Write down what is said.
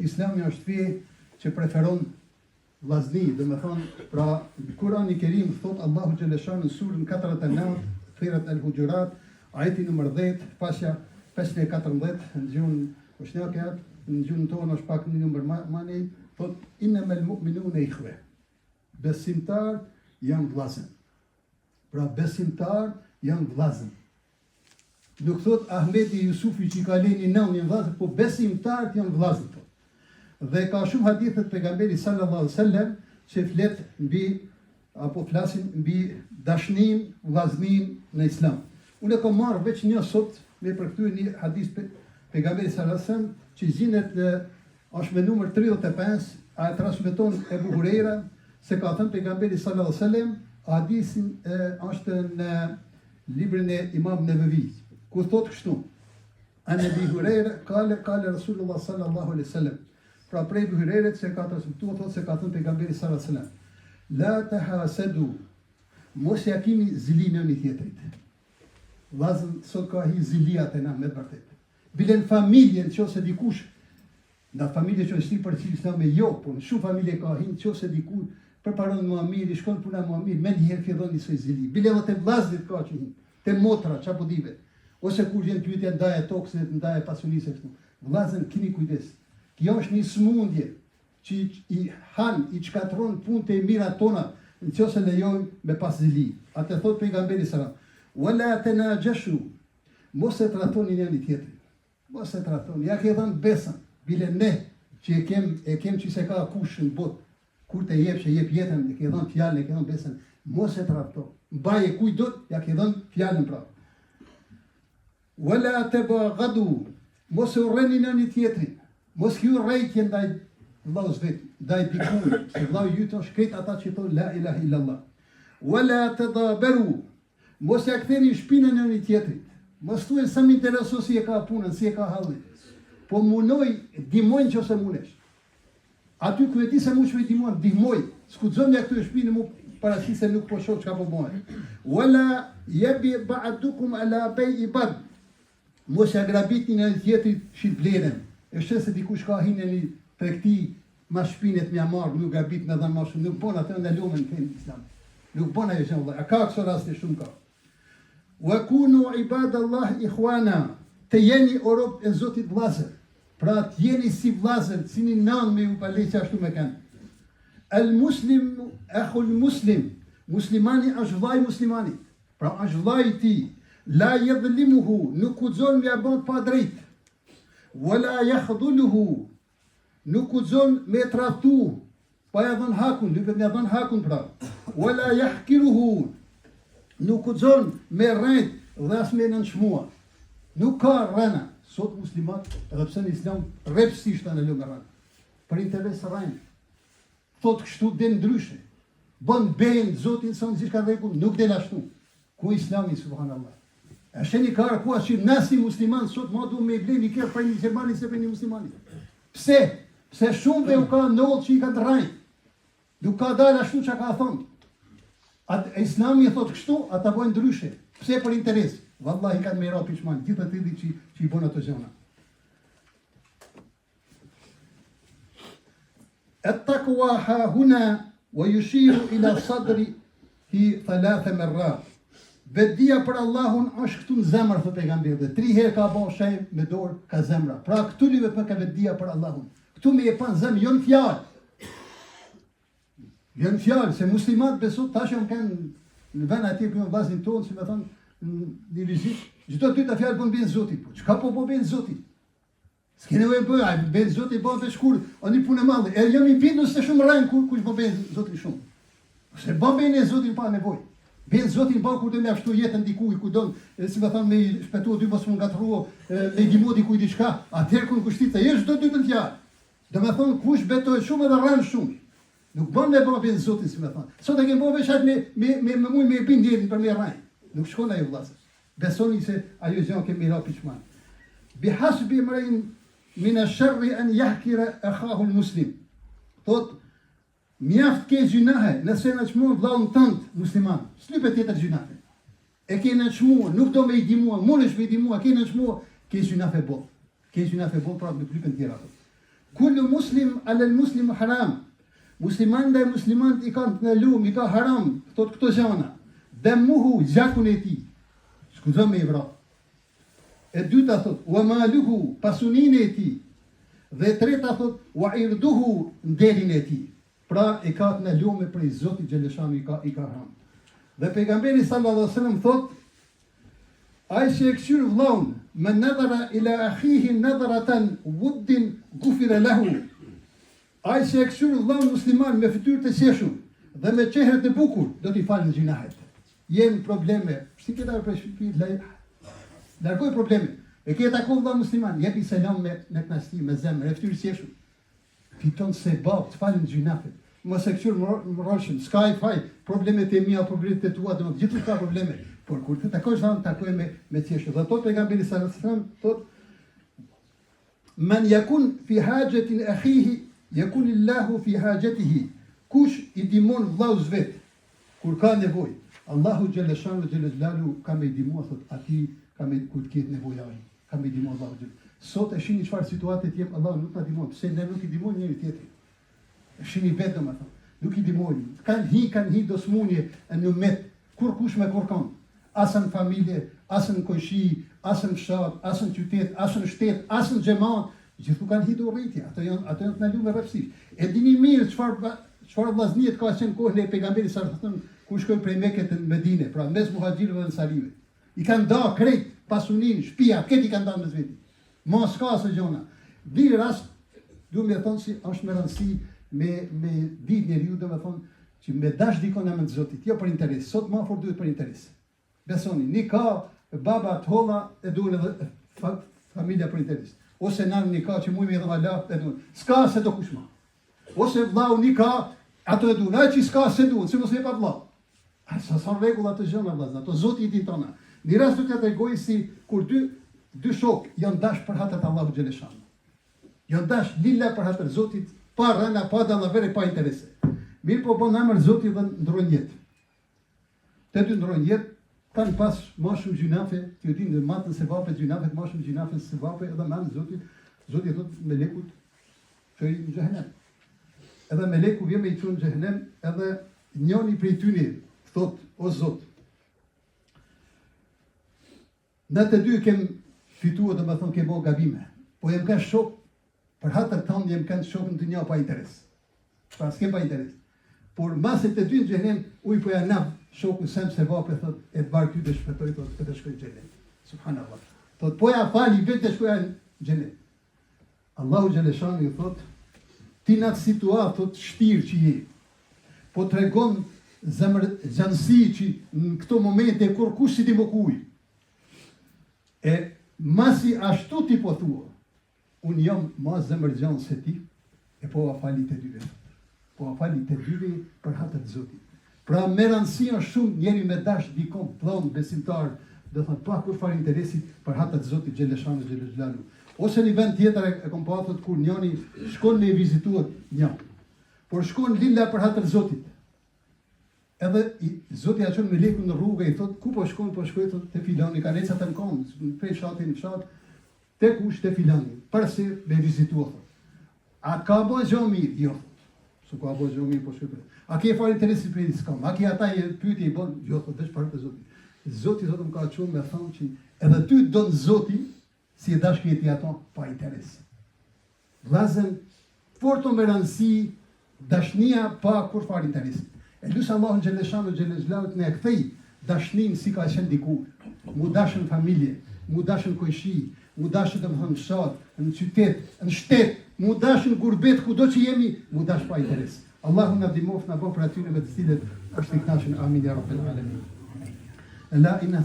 Islami është fe që preferon vllazni, do të thonë, pra Kurani i Kerim thot Allahu xhaleshan në surën 49, Surat Al-Hujurat, ajeti numër 10, pasja 514 në gjuhën ushnake, në gjuhën tonë është pak një numër më nej, thot innamal mu'minuna ikhwa. Besimtar janë vllazën. Pra besimtar janë vllazën. Nuk thot Ahmedi Jusufi që ka leni nënin vllazën, po besimtarët janë vllazën. Dhe ka shumë hadithet pejgamberi sallallahu alaihi wasallam që flet mbi apo flasin mbi dashnin, vllaznin në Islam. Unë kam marrë veç një sot me përkthyer një hadith pejgamberi sallallahu alaihi wasallam që zinet është me numër 35, a transmeton Ebu Hurajra se ka thënë pejgamberi sallallahu alaihi wasallam, hadithin është në librin e Imam Nevevi, ku thotë kështu: An Ebi Hurajra qala Rasulullah sallallahu alaihi wasallam. Pra prej Ebu Hurajrit se ka transmetuar thotë se ka thënë pejgamberi sallallahu alaihi wasallam: La tahasadu, mos ja keni zili në një tjetrit. Vllazën sot ka hi zilijat e na me vërtet. Bilen familjen nëse dikush, në familje që është për cilës në me jo, po në shumë familje ka hi nëse dikush përparon mua mirë, shkon puna mua mirë, me njëherë fillon njësoj zili. Bile dhe të vllazërit ka që hi, të motra, çapo dive. Ose kur vjen pyetja ndaje toksit, ndaje pasunisë këtu. Vllazën keni kujdes. Kjo është një smundje që i han, i çkatron punët e mira tona, nëse lejojmë me pas zili. Atë thot pejgamberi sallallahu alaihi wasallam: "Wala tanajashu", mos e tratoni njëri tjetrin. Mos e tratoni, ja ke dhënë besën. Bile ne që e kem që se ka kush në botë, kur të jep që jep jetën, e ke dhënë fjalën, e ke dhënë besën, mos e tratoni. Mbaje kujdot, ja ke dhënë fjalën pra. Wala tabaghadu, mos e urreni njëri tjetrin. Mos ju rrejtje ndaj vllaut vet, ndaj dikujt, se vllau yt është krejt ata që thonë la ilaha illallah. Wala tadabaru, mos ja ktheni shpinën në një tjetrit. Mos thuaj sa më intereson si e ka punën, si e ka hallin. Po munoj, dimoj nëse munesh. Aty ku e di se mund të dimoj, dimoj. Skuqzon ja këtu shpinën mu paraqish se nuk po shoh çka po bëhen. Wala yabi ba'dukum ala bai'i bad. Mos ja grabitni në tjetrit shitblerën. E shë se dikush ka hinë një tregti ma shpinet me marrë, nuk gabit me dhanë ma shumë, nuk bon atë në lumen të Islam. Nuk bon ajo që Allah. A ka këso raste shumë ka. Wa kunu ibadallah ikhwana, të jeni o rob e Zotit vllazër. Pra të jeni si vllazër, si një nan me u paleqë ashtu me kanë. El muslim, akhul muslim, muslimani është vllai muslimani. Pra është vllai ti, la yadhlimuhu, nuk guxon me abot pa drejt. Wala yakhdhuluhu, nuk guxon me tradhtu, pa ja dhënë hakun, duhet me dhënë hakun pra. Wala yahkiruhu, nuk guxon me rrejt dhe as me nënçmua. Nuk ka rrena. Sot muslimat, edhe pse në Islam rrepsisht në lëmë rrena. Për interes rrejnë. Thot kështu dhe ndryshe. Bën bejnë, Zotin sa nëzishtë ka rregull, nuk del ashtu. Ku Islami, subhanallah. E sheni ka ku ashtu, nasi musliman, sot ma du me blej një kërë për një gjermani se për një muslimani. Pse? Pse shumë dhe u ka nëllë që i ka të rrejnë. Nuk ka dalë ashtu që ka thonë. Islami e thot kështu, ata bojnë ndryshe. Pse për interes? Vallahi kanë me ra pishman, gjithë të tëri që i bonë ato zona. At-taqwa ha huna wa yushiru ila sadri hi thalatha marrat. Vetdia për Allahun është këtu në zemër, thot pejgamberi, dhe 3 herë ka bën shej me dorë ka zemra. Pra këtu live për ka vetdia për Allahun. Këtu me e pan zemë, jo në fjalë. Jo në fjalë, se muslimat besot tash janë kanë në vend aty ku vllaznin tonë, si më thon, në vizit, çdo dy ta fjalë bën ben Zotit. Po çka po ben Zotit? S'ke nevojë bëj, ben Zotit bën veç kur, oni punë madhe. E jam i bindur se shumë rën kur kush po ben Zotit shumë. Se bën ben e Zotit pa nevojë. Ben Zotin bën kur të mjafto jetën dikujt, ku don, si më thon me shpëtuar dy mos mund gatrua, me ndihmë dikujt diçka, atëherë kur kushtit të jesh çdo dy të fjalë. Do të thon kush betohet shumë edhe rën shumë. Nuk bën me bën ben Zotin, si më thon. Sot e kemi bën veç atë me mund me bindjen për me rën. Nuk shkon ajo vllazë. Besoni se ajo gjë kemi ra pishman. Bihasbi imrin min ash-sharri an yahkira akhahu al-muslim. Thot mjaft ke gjunahe, nëse na çmuan vllaun tënd musliman. S'lypet tjetër gjunahe. E ke na çmuar, nuk do me i dimua, mundesh me i dimua, ke na çmuar, ke gjunahe bot. Ke gjunahe bot pra nuk lypen tjera. Kullu muslim alel muslimu haram. Musliman dhe muslimant i kanë të në lumë, i ka haram, thot këto gjana. Demuhu, gjakun e ti. Shkuzëm me i vra. E dyta thot, wa maluhu, pasunin e ti. Dhe treta thot, wa irduhu, nderin e ti. Pra i ka të në lumë për i Zotit Gjeleshanu i ka haram. Dhe pejgamberi sallallahu alaihi wasallam thot, ai që e këshyr vllaun, me nadhara ila akhihi nadharatan wuddin gufira lahu. Ai që e këshyr vllaun musliman me fytyrë të qeshur dhe me çehret e bukur, do t'i falën gjinahet. Jem probleme, si këta për shpirtit, largoj probleme. E ke takuar vllaun musliman, jepi selam me knasti, me zemër, me fytyrë të qeshur. Fiton se bab të falën gjinahet. Mos e këshyr mroshën, s'ka i faj, problemet e mia, problemet e tua, do gjithë ka probleme. Por kur të takosh vllaun, takoj me qeshur. Dhe thot pejgamberi sallallahu alaihi wasallam, thot man yakun fi hajatin akhihi yakun Allahu fi hajatihi. Kush i dimon vllauz vet kur ka nevojë, Allahu xhaleshanu xhelalu ka me dimua, thot ati ka me kur të ketë nevojë ai, ka me dimua Allahu xhel. Sot e shihni çfarë situate të jem, Allahu nuk na dimon, pse ne nuk i dimon njëri tjetrin. E shihni vetëm atë. Nuk i dimojnë. Kanë hi dosmunje në met, kur kush me kërkon. Asën familje, asën koshi, asën fshat, asën qytet, asën shtet, asën xhamat, gjithu kanë hitur rritje. Ato janë të ndaluar me rrepsisht. E dini mirë çfarë vllaznie ka qenë kohën e pejgamberit sallallahu alajhi wasallam ku shkoi prej Mekës në Medinë, pra mes muhaxhirëve dhe ansarive. I kanë da krejt pasunin, shtëpia, këtë i kanë dhënë mes vetë. Mos ka asë gjona. Dini rast, duhem të thonë si është me rëndësi me ditë njeriu, do të thonë që me dash dikon në mend Zotit, jo për interes. Sot më afër duhet për interes. Besoni, ni ka baba të holla e duhen edhe familja për interes. Ose nani ni ka që mujme edhe vala e duhen. S'ka se do kush ma. Ose vllau ni ka, ato e duhen. Ai që s'ka se duhen, si mos e pa vllau. Sa rregulla të gjëna vllazë, ato Zoti i ditona. Në rast të tregoj si kur dy shok janë dash për hatër të Allahu xhaleshanu. Janë dash lilla për hatër Zotit, pa rëna, pa dallavere, pa interese. Mirë po bon emër Zoti dhe ndrojnë jetë. Të dy ndrojnë jetë, kanë pas ma shumë gjinafe, që ju dinë dhe matën se vape, gjinafe, ma shumë gjinafe se vape, edhe manë Zotit thot me lekut që i në xhehenem. Edhe me leku vje me i që në xhehenem, edhe njoni prej tyni thot, o Zot, në të dy kem fitua dhe me thonë ke bo gabime, po jem kanë shok, për hatër tonë jem kanë shok në të një pa interes. Pra s'kem pa interes. Por maset të dy në xhehenem, uj po ja nab shoku sem se vape, thot, e të barë ty dhe shpëtoj, thot, e të shkoj në xhenet. Subhanallah. Thot, po ja fali vetë të shkoja në xhenet. Allahu xhaleshanu ju thot, ti në atë situatë, thot, shtirë që je, po të regon zanësi që në këto momente, kur kush si ti më kuj. E masi ashtu ti po thua, unë jam ma zemër gjanë se ti, e po a fali të dyve. Po a fali të dyve për hatët Zotit. Pra me rëndësia shumë njeri me dash dikon plon besimtar, dhe thënë pa kur farë interesit për hatët Zotit xhaleshanu xhelalu. Ose një vend tjetër e kom pa thot kur njoni shkon me vizituat një, por shkon lilla për hatër Zotit. Edhe Zoti ja çon me lekun në rrugë i thot ku po shkon, po shkoj thot te filani, ka neca të mkon, prej shati në fshat, te kush te filani, përse me vizituat. A ka bo gjë mirë? Jo. Su ka bo gjë mirë, po shkoj. A ke farë interesi për i s'kam? A ke ata i pyetje i bon? Jo, thot veç për të Zotit. Zoti thot më ka çon me thonë që edhe ty don Zoti si e dash këti ato pa interes. Vllazën, forto me rëndësi, dashnia pa kur farë interesi. E lusë Allahun xhaleshanu xhelalu në e kthej dashnin si ka qenë dikur. Mu dashën familje, mu dashën koishi, mu dashën në fshat, në qytet, në shtet, mu dashën gurbet, kudo që jemi, mu dash pa interes. Allahu na ndihmoft na bëj për atyre me të cilët është i kënaqur. Amin ya rabbal alamin. La inna